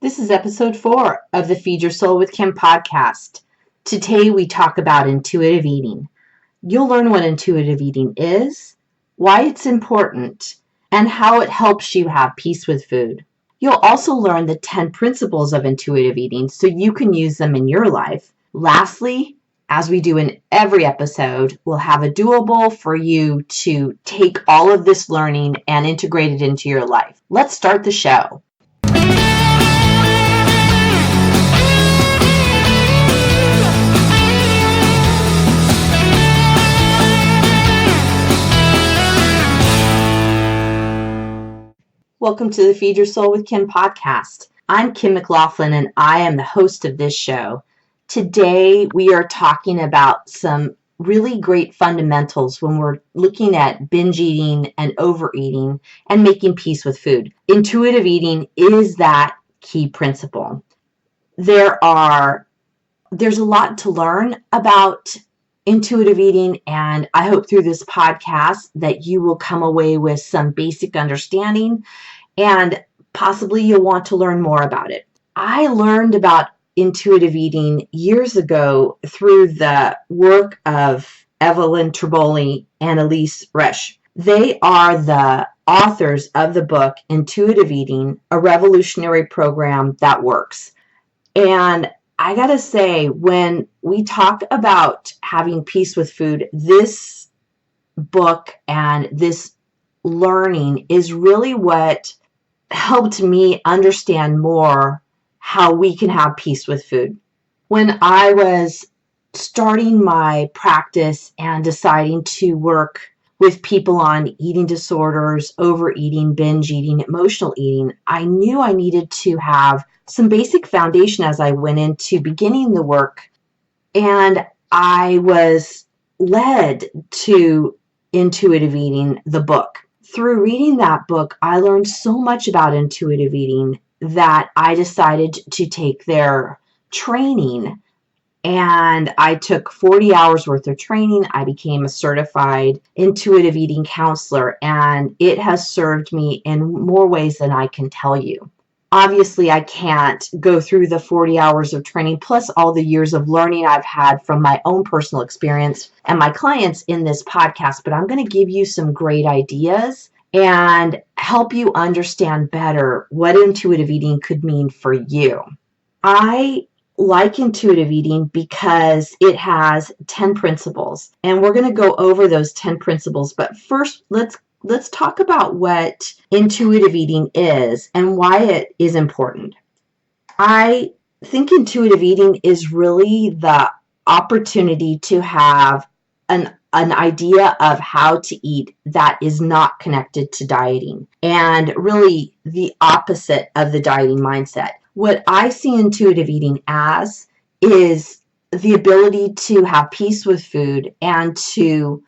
This is episode 4 of the Feed Your Soul with Kim podcast. Today we talk about intuitive eating. You'll learn what intuitive eating is, why it's important, and how it helps you have peace with food. You'll also learn the 10 principles of intuitive eating so you can use them in your life. Lastly, as we do in every episode, we'll have a doable for you to take all of this learning and integrate it into your life. Let's start the show. Welcome to the Feed Your Soul with Kim podcast. I'm Kim McLaughlin and I am the host of this show. Today we are talking about some really great fundamentals when we're looking at binge eating and overeating and making peace with food. Intuitive eating is that key principle. There's a lot to learn about intuitive eating, and I hope through this podcast that you will come away with some basic understanding and possibly you'll want to learn more about it. I learned about intuitive eating years ago through the work of Evelyn Tribole and Elise Resch. They are the authors of the book Intuitive Eating, a revolutionary program that works. And I gotta say, when we talk about having peace with food, this book and this learning is really what helped me understand more how we can have peace with food. When I was starting my practice and deciding to work with people on eating disorders, overeating, binge eating, emotional eating, I knew I needed to have some basic foundation as I went into beginning the work. And I was led to Intuitive Eating, the book. Through reading that book, I learned so much about intuitive eating that I decided to take their training. And I took 40 hours worth of training. I became a certified intuitive eating counselor, and it has served me in more ways than I can tell you. Obviously, I can't go through the 40 hours of training plus all the years of learning I've had from my own personal experience and my clients in this podcast, but I'm going to give you some great ideas and help you understand better what intuitive eating could mean for you. I like intuitive eating because it has 10 principles, and we're going to go over those 10 principles. But first, let's talk about what intuitive eating is and why it is important. I think intuitive eating is really the opportunity to have an idea of how to eat that is not connected to dieting, and really the opposite of the dieting mindset. What I see intuitive eating as is the ability to have peace with food and to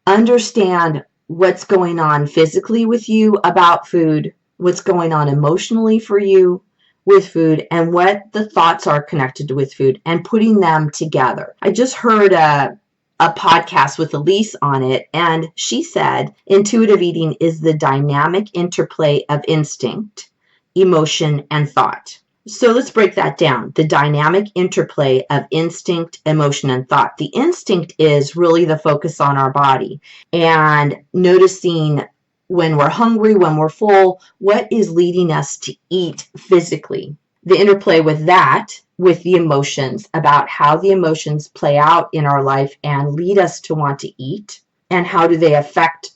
understand what's going on physically with you about food, what's going on emotionally for you with food, and what the thoughts are connected with food, and putting them together. I just heard a podcast with Elise on it, and she said intuitive eating is the dynamic interplay of instinct, emotion, and thought. So let's break that down. The dynamic interplay of instinct, emotion, and thought. The instinct is really the focus on our body and noticing when we're hungry, when we're full, what is leading us to eat physically. The interplay with that, with the emotions, about how the emotions play out in our life and lead us to want to eat, and how do they affect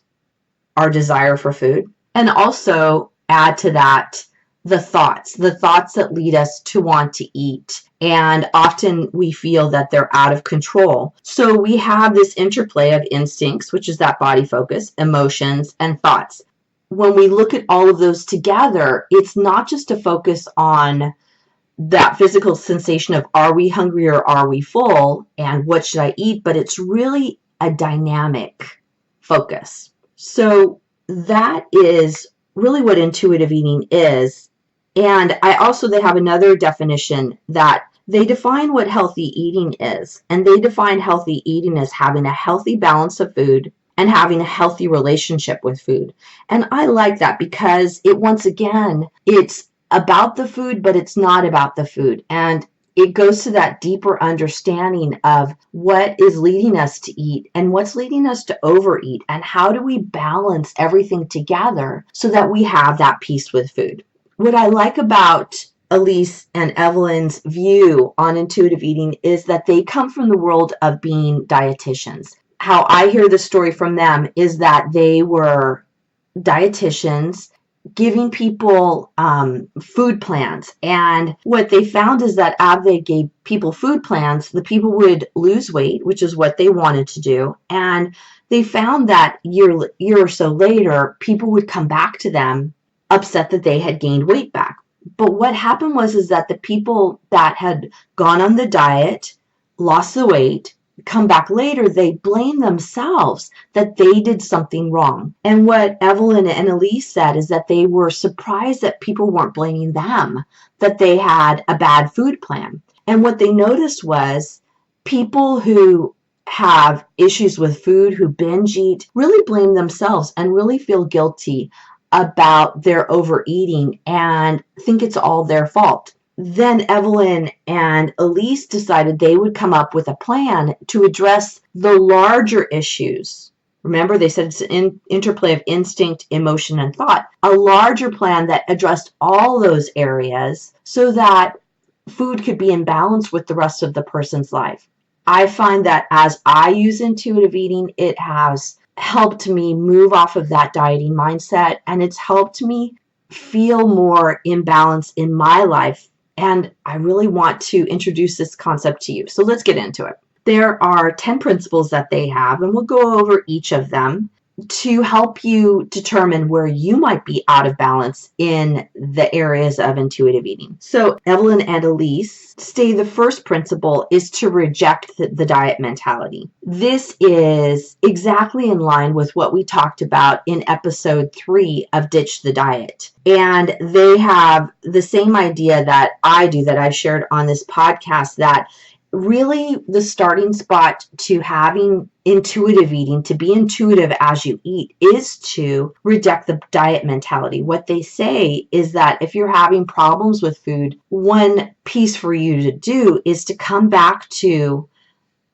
our desire for food. And also add to that the thoughts that lead us to want to eat. And often we feel that they're out of control. So we have this interplay of instincts, which is that body focus, emotions, and thoughts. When we look at all of those together, it's not just a focus on that physical sensation of are we hungry or are we full and what should I eat, but it's really a dynamic focus. So that is really what intuitive eating is. And they have another definition that they define what healthy eating is. And they define healthy eating as having a healthy balance of food and having a healthy relationship with food. And I like that because once again, it's about the food, but it's not about the food. And it goes to that deeper understanding of what is leading us to eat and what's leading us to overeat, and how do we balance everything together so that we have that peace with food. What I like about Elise and Evelyn's view on intuitive eating is that they come from the world of being dietitians. How I hear the story from them is that they were dietitians giving people food plans. And what they found is that as they gave people food plans, the people would lose weight, which is what they wanted to do. And they found that year or so later, people would come back to them upset that they had gained weight back. But what happened was that the people that had gone on the diet, lost the weight, come back later, they blame themselves that they did something wrong. And what Evelyn and Elise said is that they were surprised that people weren't blaming them, that they had a bad food plan. And what they noticed was people who have issues with food, who binge eat, really blame themselves and really feel guilty about their overeating and think it's all their fault. Then Evelyn and Elise decided they would come up with a plan to address the larger issues. Remember, they said it's an interplay of instinct, emotion, and thought. A larger plan that addressed all those areas so that food could be in balance with the rest of the person's life. I find that as I use intuitive eating, it has helped me move off of that dieting mindset, and it's helped me feel more in balance in my life. And I really want to introduce this concept to you. So let's get into it. There are 10 principles that they have, and we'll go over each of them to help you determine where you might be out of balance in the areas of intuitive eating. So Evelyn and Elise say the first principle is to reject the diet mentality. This is exactly in line with what we talked about in episode 3 of Ditch the Diet. And they have the same idea that I do, that I've shared on this podcast, that really the starting spot to having intuitive eating, to be intuitive as you eat, is to reject the diet mentality. What they say is that if you're having problems with food, one piece for you to do is to come back to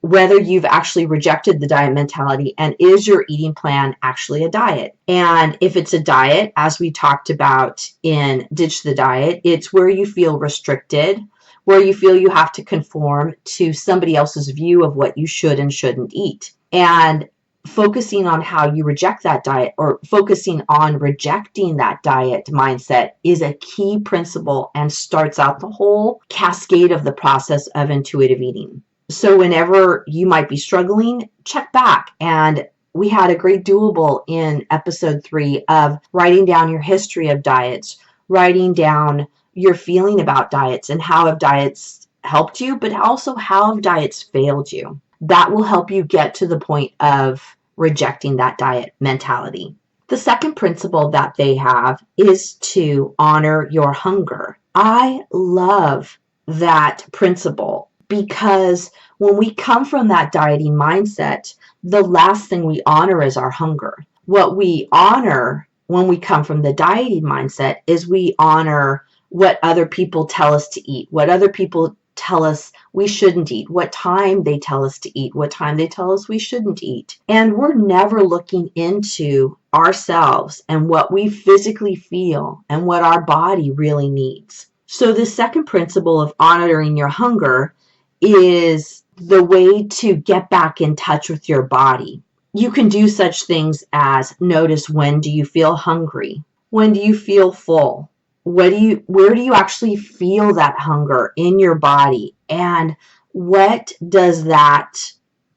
whether you've actually rejected the diet mentality, and is your eating plan actually a diet? And if it's a diet, as we talked about in Ditch the Diet, it's where you feel restricted, where you feel you have to conform to somebody else's view of what you should and shouldn't eat. And focusing on how you reject that diet, or focusing on rejecting that diet mindset, is a key principle and starts out the whole cascade of the process of intuitive eating. So whenever you might be struggling, check back. And we had a great doable in episode 3 of writing down your history of diets, writing down your feeling about diets and how have diets helped you, but also how have diets failed you. That will help you get to the point of rejecting that diet mentality. The second principle that they have is to honor your hunger. I love that principle because when we come from that dieting mindset, the last thing we honor is our hunger. What we honor when we come from the dieting mindset is we honor what other people tell us to eat, what other people tell us we shouldn't eat, what time they tell us to eat, what time they tell us we shouldn't eat. And we're never looking into ourselves and what we physically feel and what our body really needs. So the second principle of honoring your hunger is the way to get back in touch with your body. You can do such things as notice, when do you feel hungry? When do you feel full? Where do you actually feel that hunger in your body? And what does that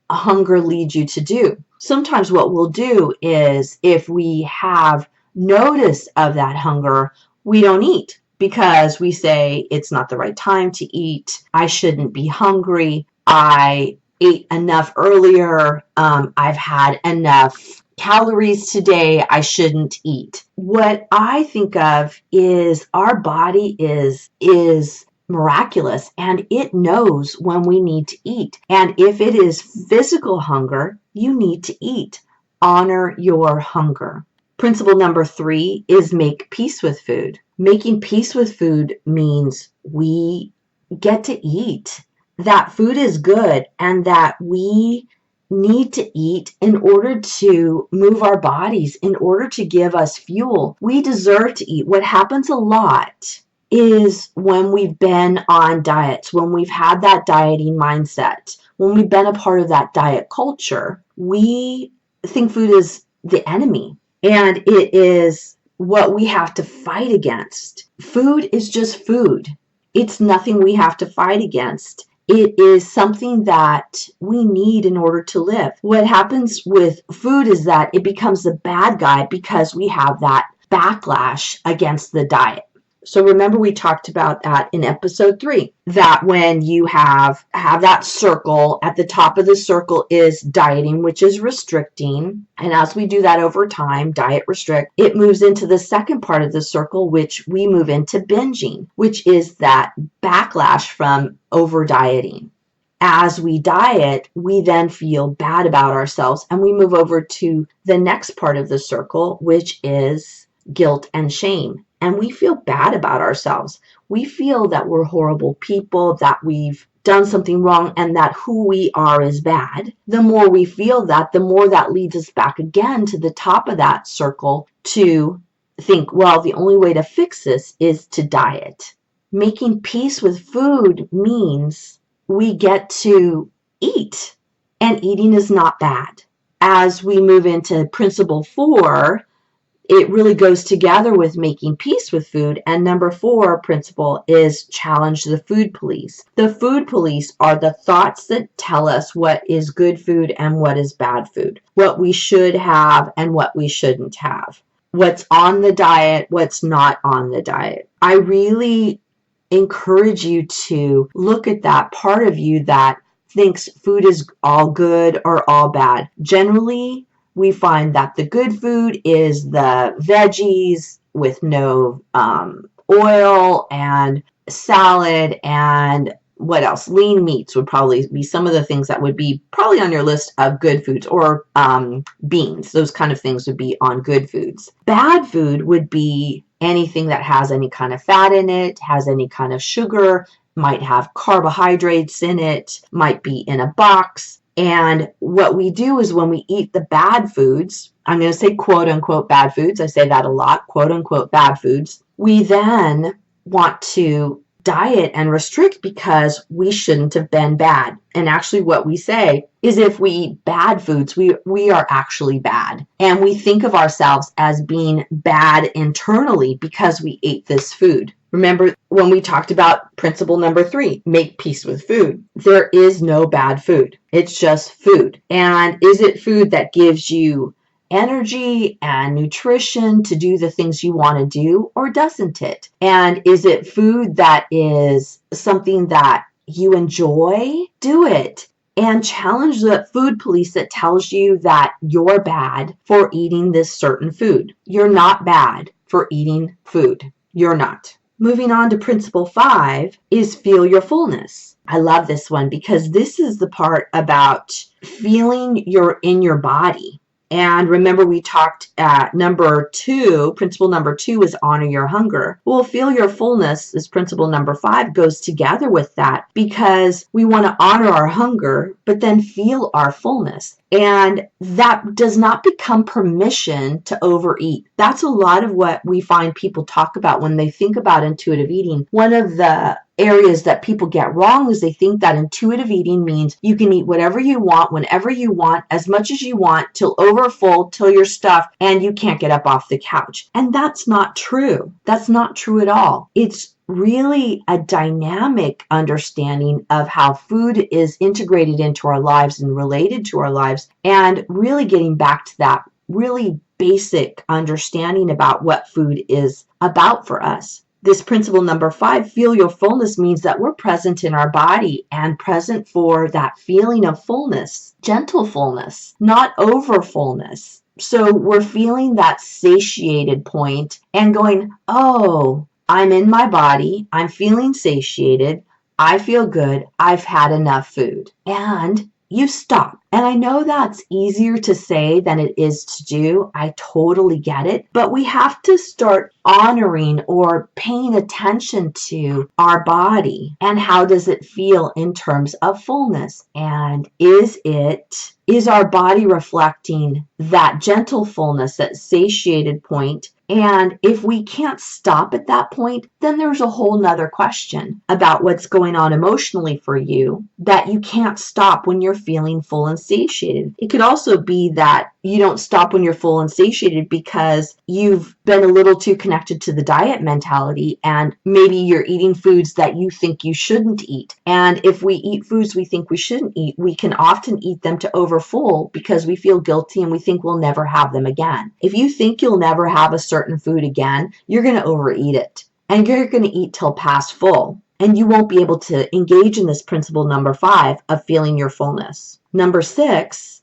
hunger lead you to do? Sometimes what we'll do is, if we have notice of that hunger, we don't eat because we say it's not the right time to eat. I shouldn't be hungry. I ate enough earlier. I've had enough calories today, I shouldn't eat. What I think of is our body is miraculous, and it knows when we need to eat. And if it is physical hunger, you need to eat. Honor your hunger. Principle number 3 is make peace with food. Making peace with food means we get to eat, that food is good, and that we need to eat in order to move our bodies, in order to give us fuel. We deserve to eat. What happens a lot is when we've been on diets, when we've had that dieting mindset, when we've been a part of that diet culture, we think food is the enemy and it is what we have to fight against. Food is just food. It's nothing we have to fight against. It is something that we need in order to live. What happens with food is that it becomes the bad guy because we have that backlash against the diet. So remember, we talked about that in episode 3, that when you have that circle, at the top of the circle is dieting, which is restricting. And as we do that over time, diet, restrict, it moves into the second part of the circle, which we move into binging, which is that backlash from over dieting. As we diet, we then feel bad about ourselves and we move over to the next part of the circle, which is guilt and shame. And we feel bad about ourselves. We feel that we're horrible people, that we've done something wrong, and that who we are is bad. The more we feel that, the more that leads us back again to the top of that circle to think, well, the only way to fix this is to diet. Making peace with food means we get to eat, and eating is not bad. As we move into principle 4, it really goes together with making peace with food. And number 4 principle is challenge the food police. The food police are the thoughts that tell us what is good food and what is bad food, what we should have and what we shouldn't have, what's on the diet, what's not on the diet. I really encourage you to look at that part of you that thinks food is all good or all bad. Generally, we find that the good food is the veggies with no oil and salad and what else? Lean meats would probably be some of the things that would be probably on your list of good foods, or beans. Those kind of things would be on good foods. Bad food would be anything that has any kind of fat in it, has any kind of sugar, might have carbohydrates in it, might be in a box. And what we do is when we eat the bad foods, I'm going to say quote unquote bad foods, I say that a lot, quote unquote bad foods, we then want to diet and restrict because we shouldn't have been bad. And actually what we say is if we eat bad foods, we are actually bad. And we think of ourselves as being bad internally because we ate this food. Remember when we talked about principle number 3, make peace with food. There is no bad food. It's just food. And is it food that gives you energy and nutrition to do the things you want to do, or doesn't it? And is it food that is something that you enjoy? Do it. And challenge the food police that tells you that you're bad for eating this certain food. You're not bad for eating food. You're not. Moving on to principle 5 is feel your fullness. I love this one because this is the part about feeling you're in your body. And remember, we talked at number 2, principle number 2 is honor your hunger. Well, feel your fullness, this principle number 5 goes together with that because we want to honor our hunger, but then feel our fullness. And that does not become permission to overeat. That's a lot of what we find people talk about when they think about intuitive eating. One of the areas that people get wrong is they think that intuitive eating means you can eat whatever you want, whenever you want, as much as you want, till overfull, till you're stuffed, and you can't get up off the couch. And that's not true. That's not true at all. It's really a dynamic understanding of how food is integrated into our lives and related to our lives, and really getting back to that really basic understanding about what food is about for us. This principle number 5, feel your fullness, means that we're present in our body and present for that feeling of fullness, gentle fullness, not over fullness. So we're feeling that satiated point and going, oh, I'm in my body, I'm feeling satiated, I feel good, I've had enough food. And you stop. And I know that's easier to say than it is to do. I totally get it. But we have to start honoring or paying attention to our body and how does it feel in terms of fullness. And is our body reflecting that gentle fullness, that satiated point? And if we can't stop at that point, then there's a whole nother question about what's going on emotionally for you that you can't stop when you're feeling full and satiated. It could also be that you don't stop when you're full and satiated because you've been a little too connected to the diet mentality, and maybe you're eating foods that you think you shouldn't eat. And if we eat foods we think we shouldn't eat, we can often eat them to overfull because we feel guilty and we think we'll never have them again. If you think you'll never have a certain food again, you're going to overeat it, and you're going to eat till past full, and you won't be able to engage in this principle number 5 of feeling your fullness.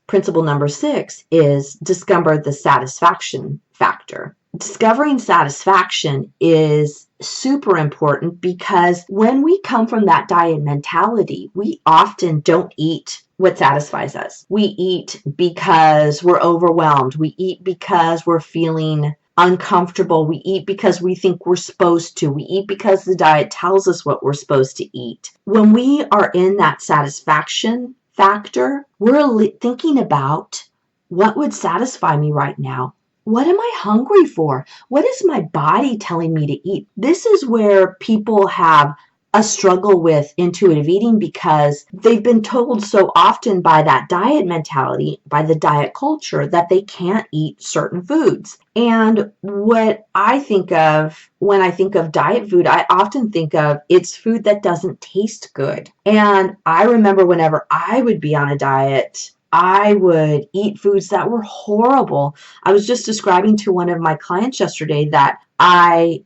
Principle number 6 is discover the satisfaction factor. Discovering satisfaction is super important because when we come from that diet mentality, we often don't eat what satisfies us. We eat because we're overwhelmed. We eat because we're feeling uncomfortable. We eat because we think we're supposed to. We eat because the diet tells us what we're supposed to eat. When we are in that satisfaction factor, we're thinking about what would satisfy me right now. What am I hungry for? What is my body telling me to eat? This is where people have a struggle with intuitive eating because they've been told so often by that diet mentality, by the diet culture, that they can't eat certain foods. And what I think of when I think of diet food, I often think of it's food that doesn't taste good. And I remember whenever I would be on a diet, I would eat foods that were horrible. I was just describing to one of my clients yesterday that I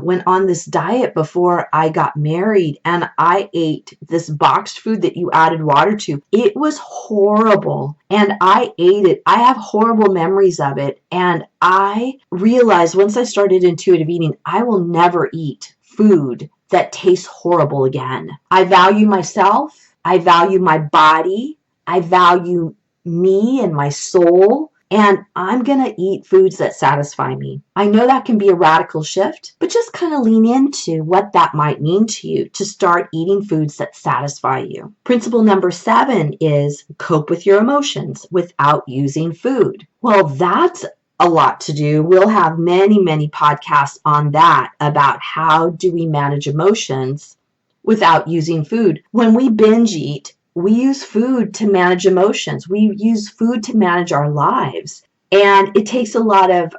went on this diet before I got married, and I ate this boxed food that you added water to. It was horrible, and I ate it. I have horrible memories of it, and I realized once I started intuitive eating, I will never eat food that tastes horrible again. I value myself. I value my body. I value me and my soul. And I'm going to eat foods that satisfy me. I know that can be a radical shift, but just kind of lean into what that might mean to you to start eating foods that satisfy you. Principle number 7 is cope with your emotions without using food. Well, that's a lot to do. We'll have many, many podcasts on that about how do we manage emotions without using food. When we binge eat, we use food to manage emotions. We use food to manage our lives. And it takes a lot of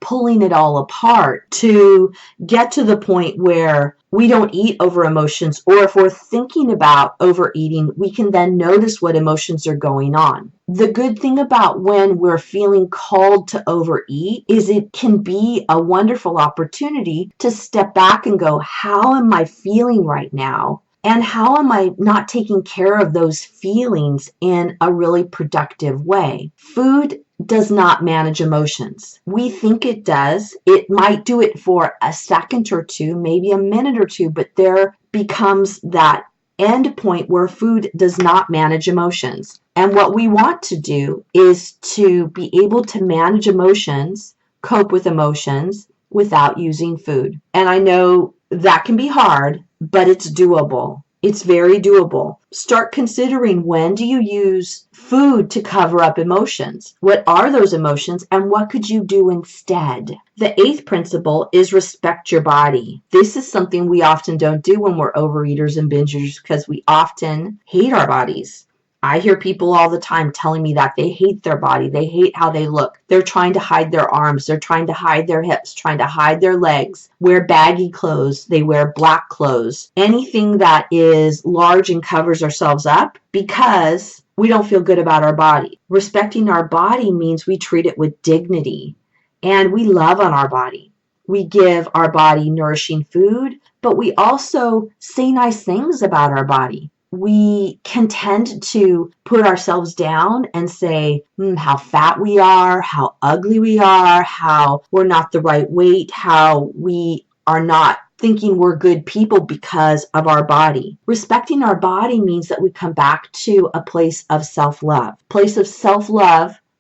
pulling it all apart to get to the point where we don't eat over emotions. Or if we're thinking about overeating, we can then notice what emotions are going on. The good thing about when we're feeling called to overeat is it can be a wonderful opportunity to step back and go, how am I feeling right now? And how am I not taking care of those feelings in a really productive way? Food does not manage emotions. We think it does. It might do it for a second or two, maybe a minute or two, but there becomes that end point where food does not manage emotions. And what we want to do is to be able to manage emotions, cope with emotions without using food. And I know that can be hard, but it's doable. It's very doable. Start considering, when do you use food to cover up emotions? What are those emotions, and what could you do instead? The 8th principle is respect your body. This is something we often don't do when we're overeaters and bingers because we often hate our bodies. I hear people all the time telling me that they hate their body. They hate how they look. They're trying to hide their arms. They're trying to hide their hips, trying to hide their legs, wear baggy clothes. They wear black clothes. Anything that is large and covers ourselves up because we don't feel good about our body. Respecting our body means we treat it with dignity and we love on our body. We give our body nourishing food, but we also say nice things about our body. We can tend to put ourselves down and say how fat we are, how ugly we are, how we're not the right weight, how we are not thinking we're good people because of our body. Respecting our body means that we come back to a place of self-love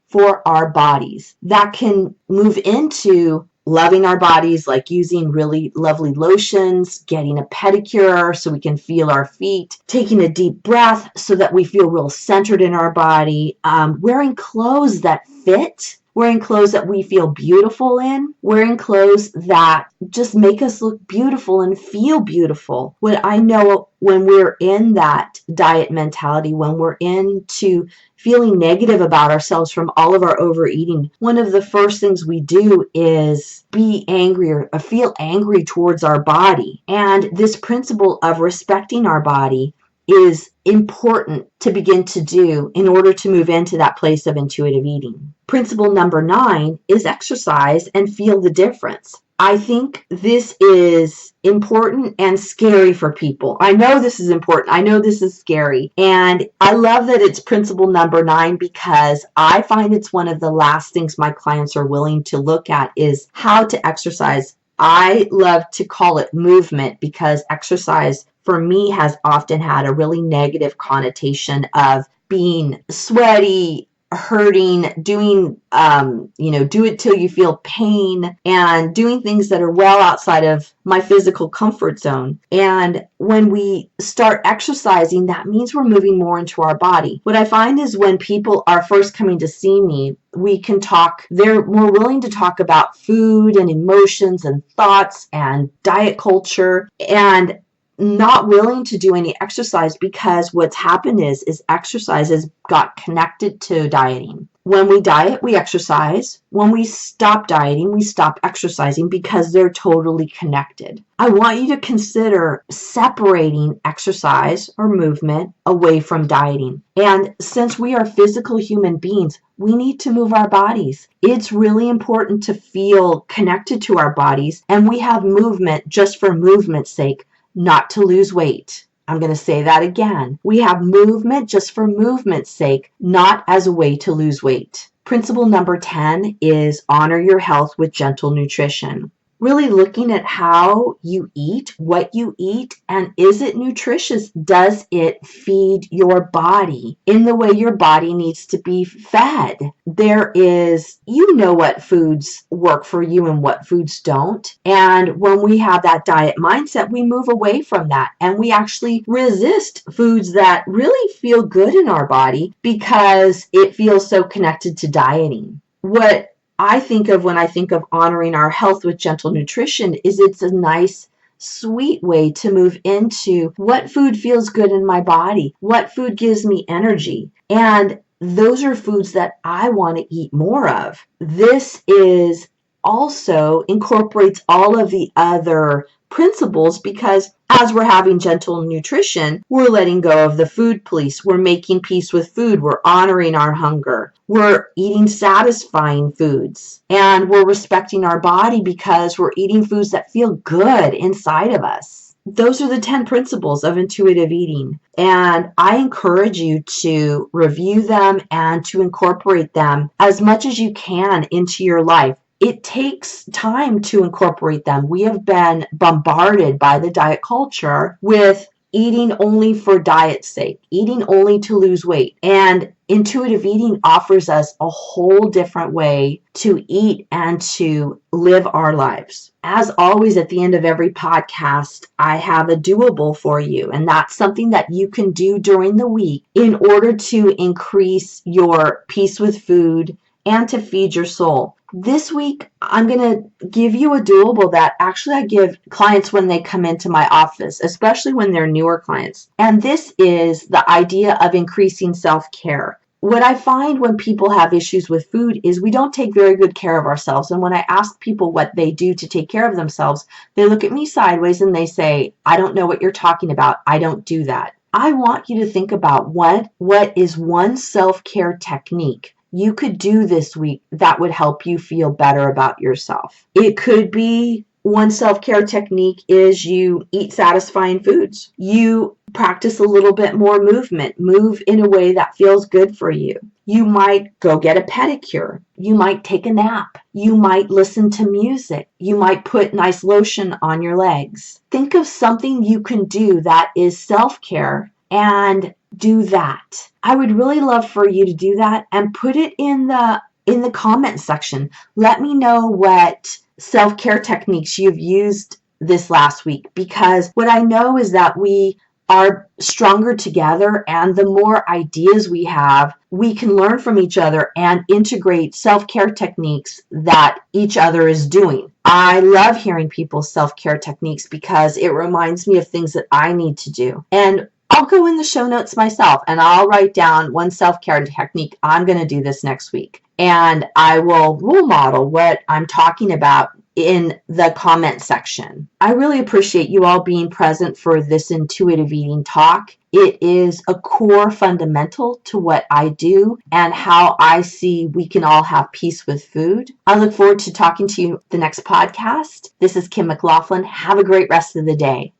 for our bodies. That can move into loving our bodies, like using really lovely lotions, getting a pedicure so we can feel our feet, taking a deep breath so that we feel real centered in our body, wearing clothes that fit, wearing clothes that we feel beautiful in, wearing clothes that just make us look beautiful and feel beautiful. What I know, when we're in that diet mentality, when we're into feeling negative about ourselves from all of our overeating, one of the first things we do is be angry or feel angry towards our body. And this principle of respecting our body is important to begin to do in order to move into that place of intuitive eating. Principle number 9 is exercise and feel the difference. I think this is important and scary for people. I know this is important. I know this is scary. And I love that it's principle number 9 because I find it's one of the last things my clients are willing to look at is how to exercise. I love to call it movement because exercise for me has often had a really negative connotation of being sweaty, hurting, doing, do it till you feel pain, and doing things that are well outside of my physical comfort zone. And when we start exercising, that means we're moving more into our body. What I find is when people are first coming to see me, we can talk, they're more willing to talk about food and emotions and thoughts and diet culture, and not willing to do any exercise because what's happened is exercise has got connected to dieting. When we diet, we exercise. When we stop dieting, we stop exercising because they're totally connected. I want you to consider separating exercise or movement away from dieting. And since we are physical human beings, we need to move our bodies. It's really important to feel connected to our bodies, and we have movement just for movement's sake, not to lose weight. I'm going to say that again. We have movement just for movement's sake, not as a way to lose weight. Principle number 10 is honor your health with gentle nutrition. Really looking at how you eat, what you eat, and is it nutritious? Does it feed your body in the way your body needs to be fed? There is, what foods work for you and what foods don't. And when we have that diet mindset, we move away from that and we actually resist foods that really feel good in our body because it feels so connected to dieting. What I think of when I think of honoring our health with gentle nutrition is it's a nice, sweet way to move into what food feels good in my body, what food gives me energy. And those are foods that I want to eat more of. This is also incorporates all of the other principles because as we're having gentle nutrition, we're letting go of the food police. We're making peace with food. We're honoring our hunger. We're eating satisfying foods. And we're respecting our body because we're eating foods that feel good inside of us. Those are the 10 principles of intuitive eating. And I encourage you to review them and to incorporate them as much as you can into your life. It takes time to incorporate them. We have been bombarded by the diet culture with eating only for diet's sake, eating only to lose weight. And intuitive eating offers us a whole different way to eat and to live our lives. As always, at the end of every podcast, I have a doable for you. And that's something that you can do during the week in order to increase your peace with food and to feed your soul. This week, I'm going to give you a doable that actually I give clients when they come into my office, especially when they're newer clients. And this is the idea of increasing self-care. What I find when people have issues with food is we don't take very good care of ourselves. And when I ask people what they do to take care of themselves, they look at me sideways and they say, I don't know what you're talking about. I don't do that. I want you to think about what is one self-care technique you could do this week that would help you feel better about yourself. It could be one self-care technique is you eat satisfying foods. You practice a little bit more movement. Move in a way that feels good for you. You might go get a pedicure. You might take a nap. You might listen to music. You might put nice lotion on your legs. Think of something you can do that is self-care and do that. I would really love for you to do that and put it in the comment section. Let me know what self-care techniques you've used this last week, because what I know is that we are stronger together, and the more ideas we have, we can learn from each other and integrate self-care techniques that each other is doing. I love hearing people's self-care techniques because it reminds me of things that I need to do. And I'll go in the show notes myself and I'll write down one self-care technique I'm going to do this next week. And I will role model what I'm talking about in the comment section. I really appreciate you all being present for this intuitive eating talk. It is a core fundamental to what I do and how I see we can all have peace with food. I look forward to talking to you the next podcast. This is Kim McLaughlin. Have a great rest of the day.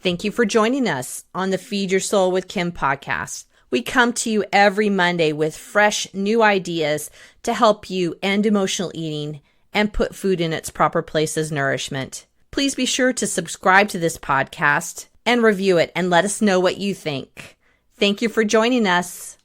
Thank you for joining us on the Feed Your Soul with Kim podcast. We come to you every Monday with fresh new ideas to help you end emotional eating and put food in its proper place as nourishment. Please be sure to subscribe to this podcast and review it and let us know what you think. Thank you for joining us.